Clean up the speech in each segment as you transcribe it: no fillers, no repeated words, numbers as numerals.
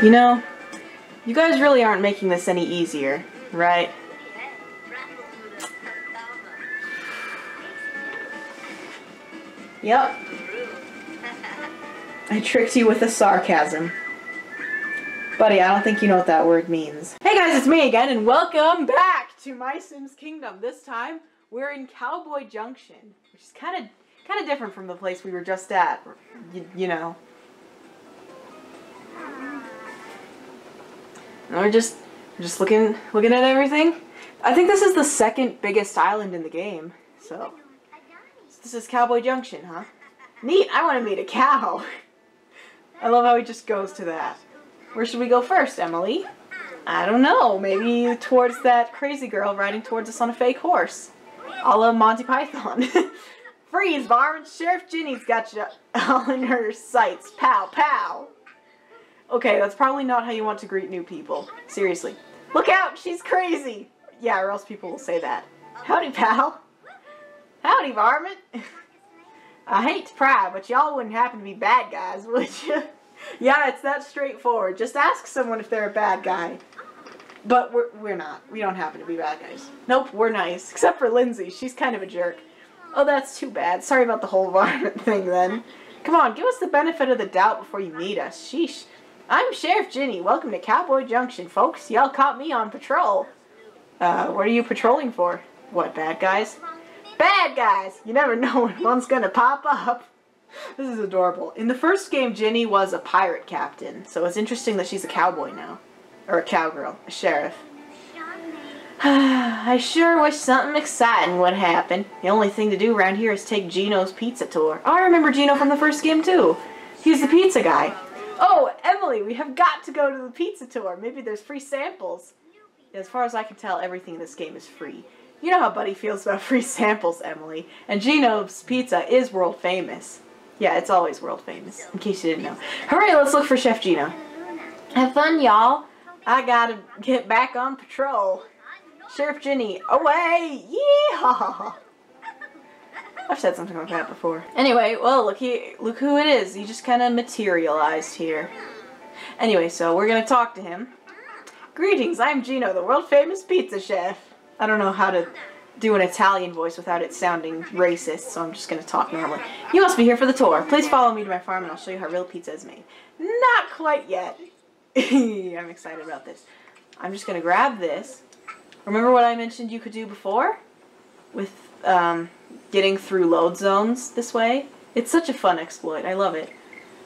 You know, you guys really aren't making this any easier, right? Yep. I tricked you with a sarcasm. Buddy, I don't think you know what that word means. Hey guys, it's me again, and welcome back to My Sims Kingdom. This time, we're in Cowboy Junction, which is kind of different from the place we were just at, you know. And we're just looking at everything. I think this is the second biggest island in the game, so this is Cowboy Junction, huh? Neat, I want to meet a cow. I love how he just goes to that. Where should we go first, Emily? I don't know, maybe towards that crazy girl riding towards us on a fake horse. A la Monty Python. Freeze, varmint! Sheriff Ginny's got you all in her sights. Pow, pow! Okay, that's probably not how you want to greet new people. Seriously. Look out, she's crazy! Yeah, or else people will say that. Howdy, pal. Howdy, varmint. I hate to pry, but y'all wouldn't happen to be bad guys, would you? Yeah, it's that straightforward. Just ask someone if they're a bad guy. But we're not. We don't happen to be bad guys. Nope, we're nice. Except for Lindsay. She's kind of a jerk. Oh, that's too bad. Sorry about the whole varmint thing then. Come on, give us the benefit of the doubt before you meet us. Sheesh. I'm Sheriff Ginny. Welcome to Cowboy Junction, folks. Y'all caught me on patrol. What are you patrolling for? What, bad guys? Bad guys! You never know when one's gonna pop up. This is adorable. In the first game, Ginny was a pirate captain, so it's interesting that she's a cowboy now. Or a cowgirl. A sheriff. I sure wish something exciting would happen. The only thing to do around here is take Gino's pizza tour. Oh, I remember Gino from the first game, too. He's the pizza guy. Oh, Emily, we have got to go to the pizza tour. Maybe there's free samples. As far as I can tell, everything in this game is free. You know how Buddy feels about free samples, Emily. And Gino's pizza is world famous. Yeah, it's always world famous, in case you didn't know. Hurry, let's look for Chef Gino. Have fun, y'all. I gotta get back on patrol. Sheriff Ginny, away! Yeehaw! I've said something like that before. Anyway, well, look who it is. He just kind of materialized here. Anyway, so we're gonna talk to him. Greetings, I'm Gino, the world-famous pizza chef. I don't know how to do an Italian voice without it sounding racist, so I'm just gonna talk normally. You must be here for the tour. Please follow me to my farm and I'll show you how real pizza is made. Not quite yet. I'm excited about this. I'm just gonna grab this. Remember what I mentioned you could do before? With, getting through load zones this way? It's such a fun exploit. I love it.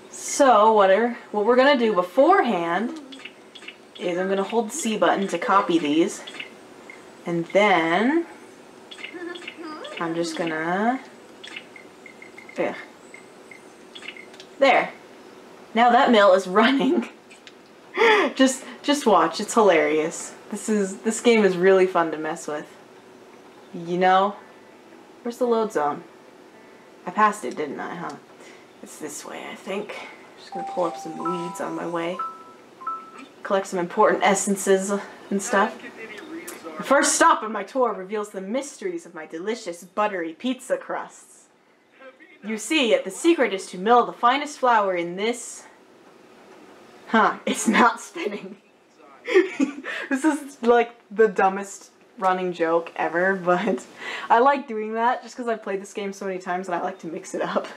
So, what we're going to do beforehand is I'm going to hold the C button to copy these. And then I'm just going to... There. Now that mill is running. Just watch. It's hilarious. This game is really fun to mess with. You know? Where's the load zone? I passed it, didn't I, huh? It's this way, I think. Just gonna pull up some weeds on my way. Collect some important essences and stuff. The first stop on my tour reveals the mysteries of my delicious buttery pizza crusts. You see, the secret is to mill the finest flour in this... Huh, it's not spinning. This is like the dumbest running joke ever, but I like doing that just because I've played this game so many times and I like to mix it up.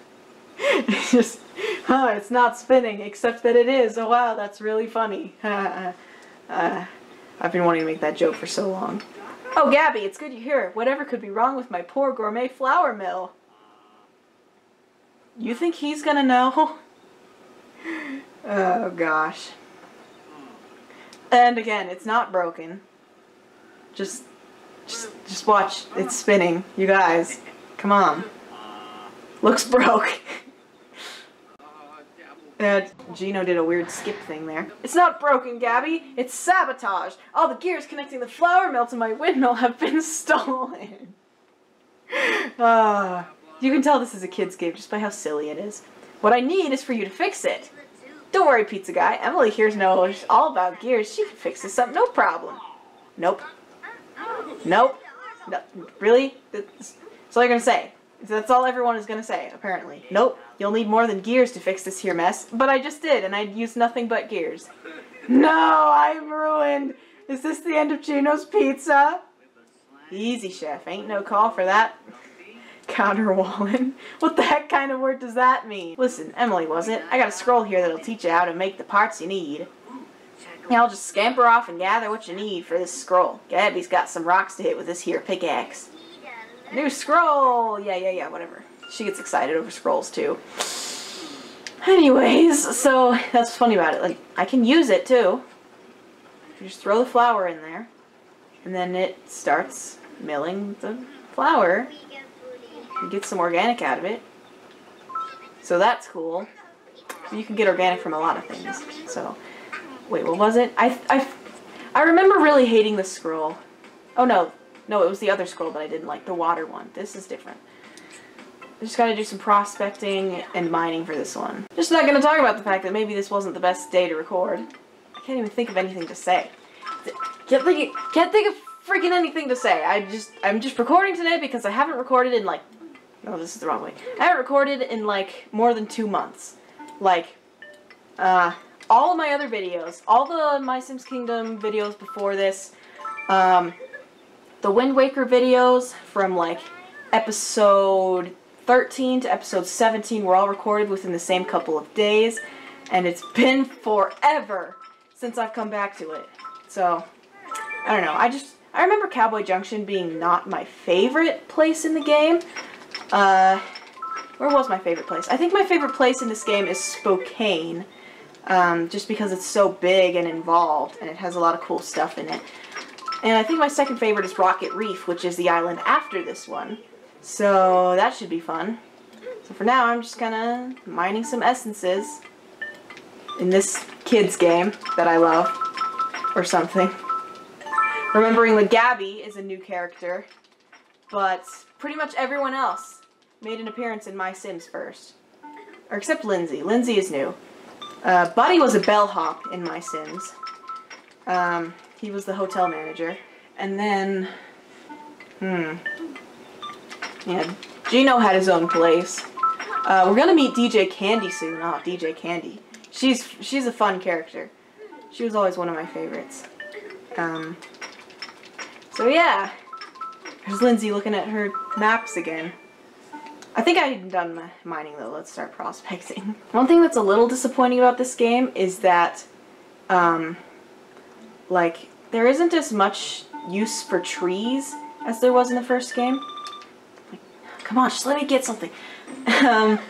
It's just, it's not spinning, except that it is. Oh wow, that's really funny. I've been wanting to make that joke for so long. Oh Gabby, it's good you're here. Whatever could be wrong with my poor gourmet flour mill? You think he's gonna know? Oh gosh. And again, it's not broken. Just watch. It's spinning. You guys. Come on. Looks broke. Gino did a weird skip thing there. It's not broken, Gabby. It's sabotage. All the gears connecting the flour mill to my windmill have been stolen. You can tell this is a kid's game just by how silly it is. What I need is for you to fix it. Don't worry, pizza guy. Emily here knows all about gears. She can fix this up, no problem. Nope. Nope. No, really? That's all you're gonna say. That's all everyone is gonna say, apparently. Nope, you'll need more than gears to fix this here mess. But I just did, and I used nothing but gears. No, I'm ruined. Is this the end of Gino's Pizza? Easy, chef. Ain't no call for that. Counterwalling. What the heck kind of word does that mean? Listen, Emily, was it? I got a scroll here that'll teach you how to make the parts you need. Yeah, I'll just scamper off and gather what you need for this scroll. Gabby's got some rocks to hit with this here pickaxe. New scroll! Yeah, whatever. She gets excited over scrolls, too. Anyways, so that's what's funny about it. Like, I can use it, too. You just throw the flour in there, and then it starts milling the flour. You get some organic out of it. So that's cool. You can get organic from a lot of things. So, wait, what was it? I remember really hating the scroll. Oh, no, it was the other scroll that I didn't like, the water one. This is different. I just gotta do some prospecting and mining for this one. Just not gonna talk about the fact that maybe this wasn't the best day to record. I can't even think of anything to say. Can't think of freaking anything to say. I'm just recording today because I haven't recorded in like, oh, this is the wrong way. I haven't recorded in like more than 2 months. Like, all of my other videos, all the My Sims Kingdom videos before this, the Wind Waker videos from like episode 13 to episode 17 were all recorded within the same couple of days, and it's been forever since I've come back to it. So, I don't know. I remember Cowboy Junction being not my favorite place in the game. Where was my favorite place? I think my favorite place in this game is Spokane, just because it's so big and involved, and it has a lot of cool stuff in it. And I think my second favorite is Rocket Reef, which is the island after this one. So that should be fun. So for now, I'm just kind of mining some essences in this kids game that I love, or something. Remembering that Gabby is a new character, but pretty much everyone else made an appearance in My Sims first. Or except Lindsay. Lindsay is new. Buddy was a bellhop in My Sims. He was the hotel manager. And then, yeah, Gino had his own place. We're gonna meet DJ Candy soon. Oh, DJ Candy. She's a fun character. She was always one of my favorites. So yeah, there's Lindsay looking at her maps again. I think I'm done mining though. Let's start prospecting. One thing that's a little disappointing about this game is that, like, there isn't as much use for trees as there was in the first game. Like, come on, just let me get something. Like,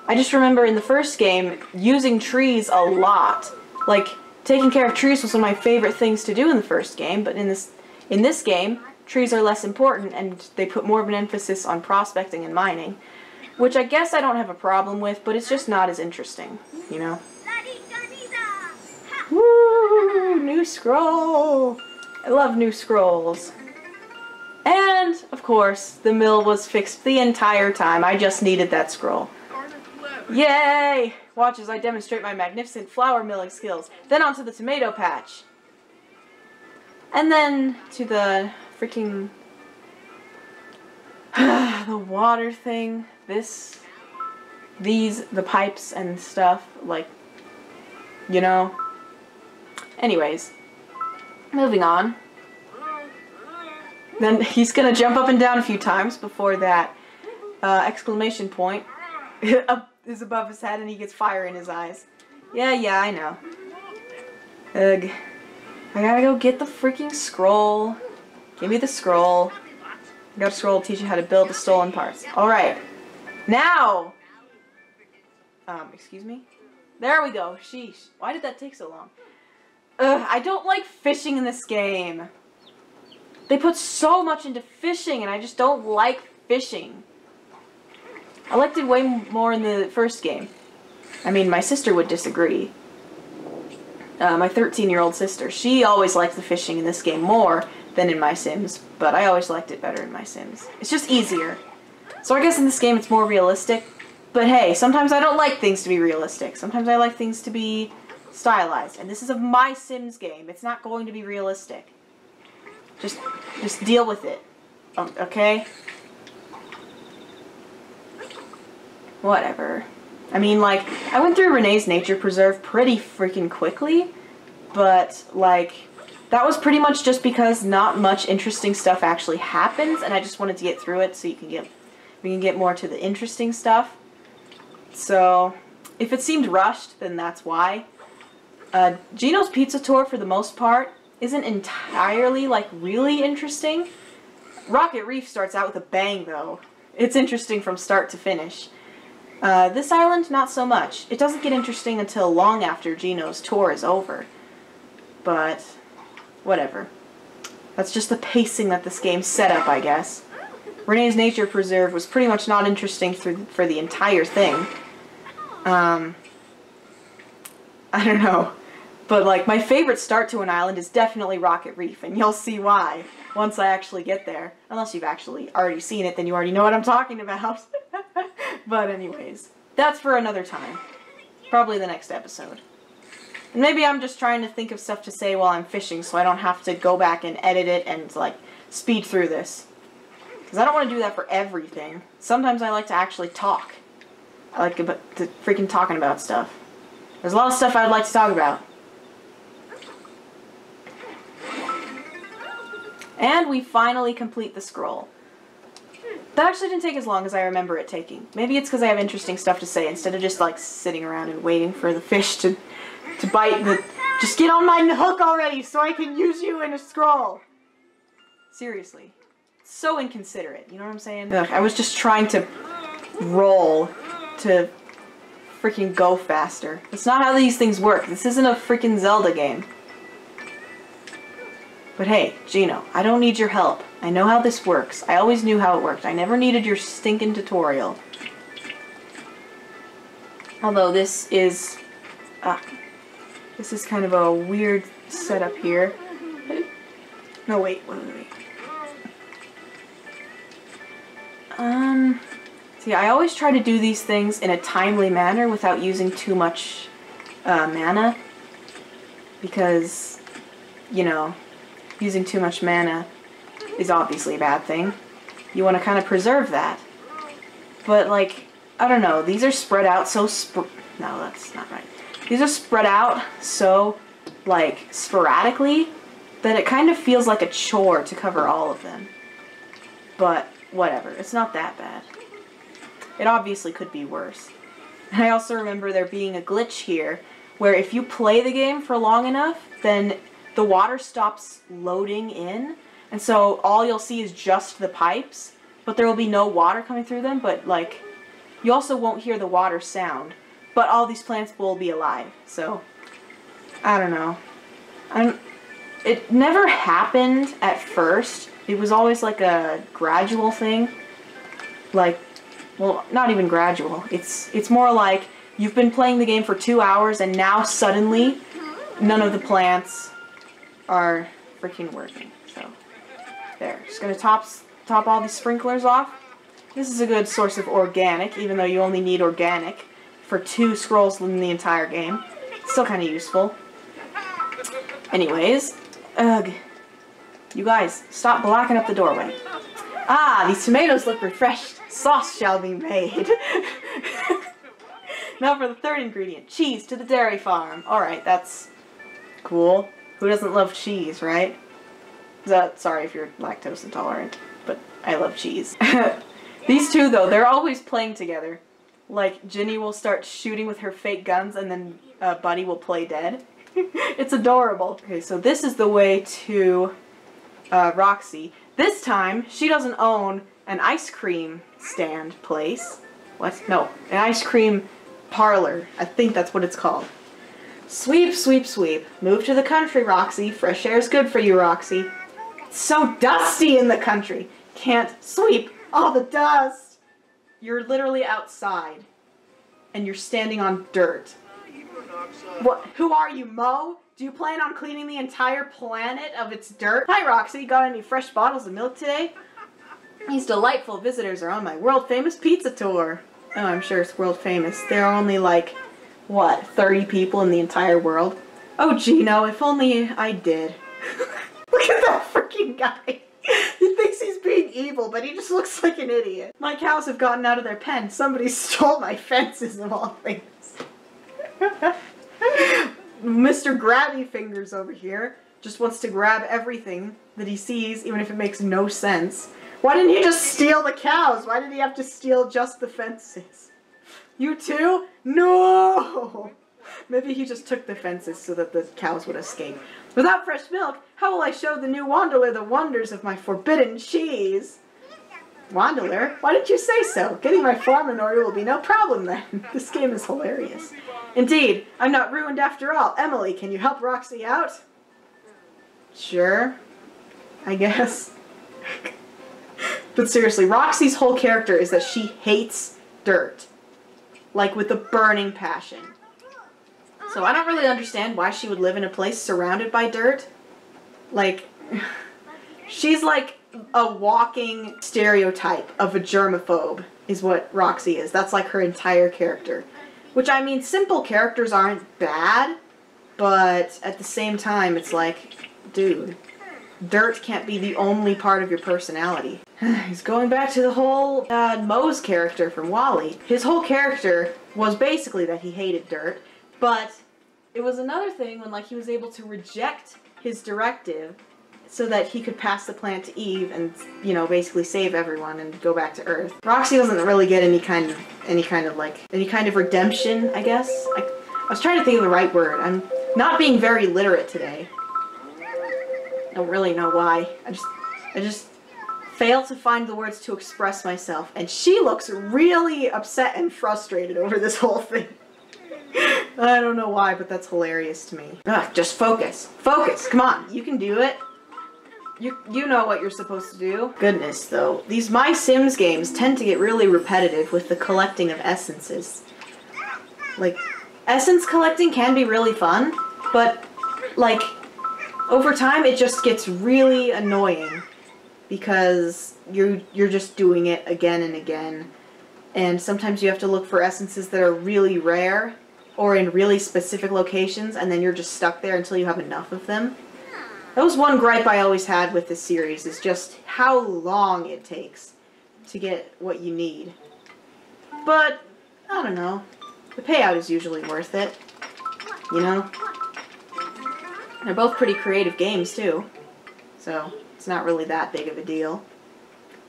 I just remember in the first game using trees a lot. Like, taking care of trees was one of my favorite things to do in the first game, but in this game, trees are less important, and they put more of an emphasis on prospecting and mining, which I guess I don't have a problem with, but it's just not as interesting, you know? Woo! New scroll! I love new scrolls. And, of course, the mill was fixed the entire time. I just needed that scroll. Yay! Watch as I demonstrate my magnificent flour milling skills. Then onto the tomato patch. And then to the freaking the water thing. The pipes and stuff, like, you know. Anyways, moving on. Then he's gonna jump up and down a few times before that exclamation point is above his head and he gets fire in his eyes. Yeah, I know. Ugh. I gotta go get the freaking scroll. Give me the scroll. I got a scroll to teach you how to build the stolen parts. Alright. Now! Excuse me? There we go. Sheesh. Why did that take so long? Ugh, I don't like fishing in this game. They put so much into fishing, and I just don't like fishing. I liked it way more in the first game. I mean, my sister would disagree. My 13-year-old sister. She always liked the fishing in this game more than in My Sims, but I always liked it better in My Sims. It's just easier. So I guess in this game it's more realistic. But hey, sometimes I don't like things to be realistic. Sometimes I like things to be stylized. And this is a My Sims game. It's not going to be realistic. Just deal with it. Okay? Whatever. I mean, like, I went through Renee's Nature Preserve pretty freaking quickly, but, like, that was pretty much just because not much interesting stuff actually happens, and I just wanted to get through it so we can get more to the interesting stuff. So, if it seemed rushed, then that's why. Gino's Pizza Tour, for the most part, isn't entirely, like, really interesting. Rocket Reef starts out with a bang, though. It's interesting from start to finish. This island, not so much. It doesn't get interesting until long after Gino's tour is over. But, whatever. That's just the pacing that this game set up, I guess. Renee's Nature Preserve was pretty much not interesting for the entire thing. I don't know. But, like, my favorite start to an island is definitely Rocket Reef, and you'll see why once I actually get there. Unless you've actually already seen it, then you already know what I'm talking about. But anyways, that's for another time. Probably the next episode. And maybe I'm just trying to think of stuff to say while I'm fishing so I don't have to go back and edit it and, like, speed through this. Because I don't want to do that for everything. Sometimes I like to actually talk. I like to freaking talking about stuff. There's a lot of stuff I'd like to talk about. And we finally complete the scroll. That actually didn't take as long as I remember it taking. Maybe it's because I have interesting stuff to say instead of just, like, sitting around and waiting for the fish to bite the... Just get on my hook already so I can use you in a scroll! Seriously. So inconsiderate, you know what I'm saying? Ugh, I was just trying to roll to freaking go faster. That's not how these things work. This isn't a freaking Zelda game. But hey, Gino, I don't need your help. I know how this works. I always knew how it worked. I never needed your stinking tutorial. Although this is kind of a weird setup here. No, wait. See, I always try to do these things in a timely manner without using too much mana. Because, you know, using too much mana is obviously a bad thing. You want to kind of preserve that. But, like, I don't know, these are spread out so no, that's not right. These are spread out so, like, sporadically that it kind of feels like a chore to cover all of them. But, whatever, it's not that bad. It obviously could be worse. And I also remember there being a glitch here where if you play the game for long enough, then the water stops loading in, and so all you'll see is just the pipes, but there will be no water coming through them, but, like, you also won't hear the water sound, but all these plants will be alive, so, I don't know. It never happened at first. It was always, like, a gradual thing. Like, well, not even gradual. It's more like you've been playing the game for 2 hours, and now suddenly none of the plants are freaking working. So, there. Just gonna top all these sprinklers off. This is a good source of organic, even though you only need organic for 2 scrolls in the entire game. It's still kind of useful. Anyways, ugh. You guys, stop blocking up the doorway. Ah, these tomatoes look refreshed. Sauce shall be made. Now for the third ingredient, cheese to the dairy farm. Alright, that's cool. Who doesn't love cheese, right? Sorry if you're lactose intolerant, but I love cheese. These two, though, they're always playing together. Like, Ginny will start shooting with her fake guns, and then Buddy will play dead. It's adorable. Okay, so this is the way to Roxy. This time, she doesn't own an ice cream stand place. What? No, an ice cream parlor. I think that's what it's called. Sweep, sweep, sweep. Move to the country, Roxy. Fresh air's good for you, Roxy. It's so dusty in the country. Can't sweep all the dust. You're literally outside. And you're standing on dirt. What? Who are you, Mo? Do you plan on cleaning the entire planet of its dirt? Hi, Roxy. Got any fresh bottles of milk today? These delightful visitors are on my world-famous pizza tour. Oh, I'm sure it's world-famous. There are only, like, what, 30 people in the entire world? Oh, Gino, if only I did. Look at that freaking guy. He thinks thinks he's being evil, but he just looks like an idiot. My cows have gotten out of their pen. Somebody stole my fences of all things. Mr. Grabby Fingers over here just wants to grab everything that he sees, even if it makes no sense. Why didn't he just steal the cows? Why did he have to steal just the fences? You too? No! Maybe he just took the fences so that the cows would escape. Without fresh milk, how will I show the new Wanderer the wonders of my forbidden cheese? Wanderer? Why didn't you say so? Getting my farm in order will be no problem then. This game is hilarious. Indeed, I'm not ruined after all. Emily, can you help Roxy out? Sure. I guess. But seriously, Roxy's whole character is that she hates dirt. Like with a burning passion. So I don't really understand why she would live in a place surrounded by dirt. Like, she's like a walking stereotype of a germaphobe, is what Roxy is. That's like her entire character. Which, I mean, simple characters aren't bad, but at the same time, it's like, dude, dirt can't be the only part of your personality. He's going back to the whole Moe's character from WALL-E. His whole character was basically that he hated dirt, but it was another thing when like he was able to reject his directive so that he could pass the plant to Eve and, you know, basically save everyone and go back to Earth. Roxy doesn't really get any kind of redemption, I guess. I was trying to think of the right word. I'm not being very literate today. I don't really know why. I just fail to find the words to express myself, and she looks really upset and frustrated over this whole thing. I don't know why, but that's hilarious to me. Ugh, just focus. Focus! Come on, you can do it. You know what you're supposed to do. Goodness, though. These My Sims games tend to get really repetitive with the collecting of essences. Like, essence collecting can be really fun, but, like, over time it just gets really annoying because you're just doing it again and again. And sometimes you have to look for essences that are really rare or in really specific locations, and then you're just stuck there until you have enough of them. That was one gripe I always had with this series, is just how long it takes to get what you need. But, I don't know. The payout is usually worth it. You know? They're both pretty creative games, too. So, it's not really that big of a deal.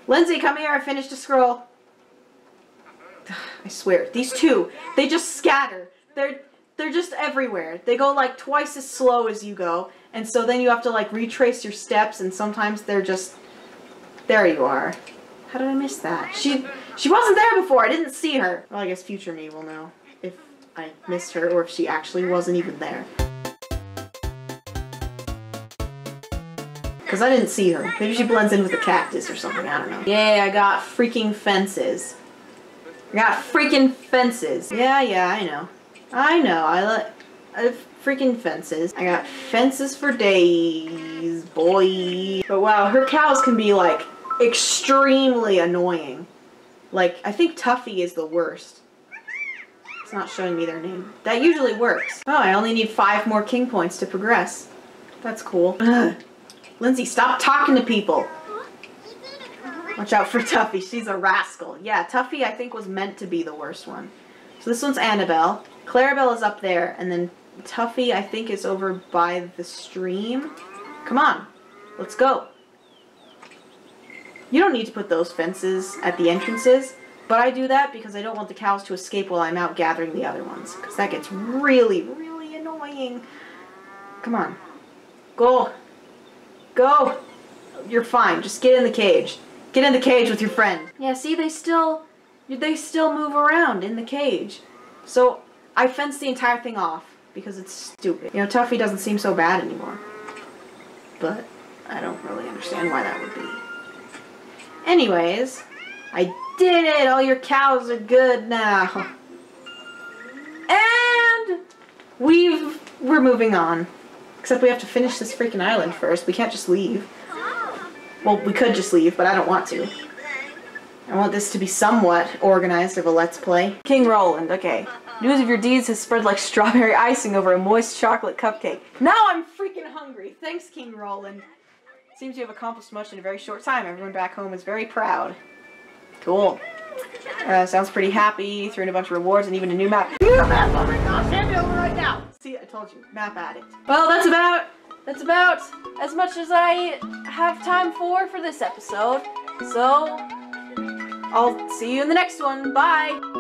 Lindsay, come here, I finished a scroll. I swear, these two, they just scatter. They're just everywhere. They go like twice as slow as you go, and so then you have to like retrace your steps, and sometimes they're just... There you are. How did I miss that? She wasn't there before, I didn't see her. Well, I guess future me will know if I missed her or if she actually wasn't even there. Because I didn't see her. Maybe she blends in with the cactus or something, I don't know. Yay, I got freaking fences. I got freaking fences. Yeah, I know. I know, I have freaking fences. I got fences for days, boy. But wow, her cows can be like extremely annoying. Like, I think Tuffy is the worst. It's not showing me their name. That usually works. Oh, I only need 5 more king points to progress. That's cool. Ugh. Lindsay, stop talking to people. Watch out for Tuffy, she's a rascal. Yeah, Tuffy I think was meant to be the worst one. So this one's Annabelle. Clarabelle is up there, and then Tuffy, I think, is over by the stream. Come on, let's go. You don't need to put those fences at the entrances, but I do that because I don't want the cows to escape while I'm out gathering the other ones, because that gets really, really annoying. Come on. Go. Go. You're fine. Just get in the cage. Get in the cage with your friend. Yeah, see, they still move around in the cage. So I fenced the entire thing off because it's stupid. You know, Tuffy doesn't seem so bad anymore. But I don't really understand why that would be. Anyways, I did it! All your cows are good now. And we're moving on. Except we have to finish this freaking island first. We can't just leave. Well, we could just leave, but I don't want to. I want this to be somewhat organized of a Let's Play. King Roland, okay. News of your deeds has spread like strawberry icing over a moist chocolate cupcake. Now I'm freaking hungry. Thanks, King Roland. Seems you have accomplished much in a very short time. Everyone back home is very proud. Cool. Sounds pretty happy. Threw in a bunch of rewards and even a new map. New map! Oh my gosh, hand it over right now! See, I told you. Map addict. Well, that's about as much as I have time for this episode. So, I'll see you in the next one. Bye!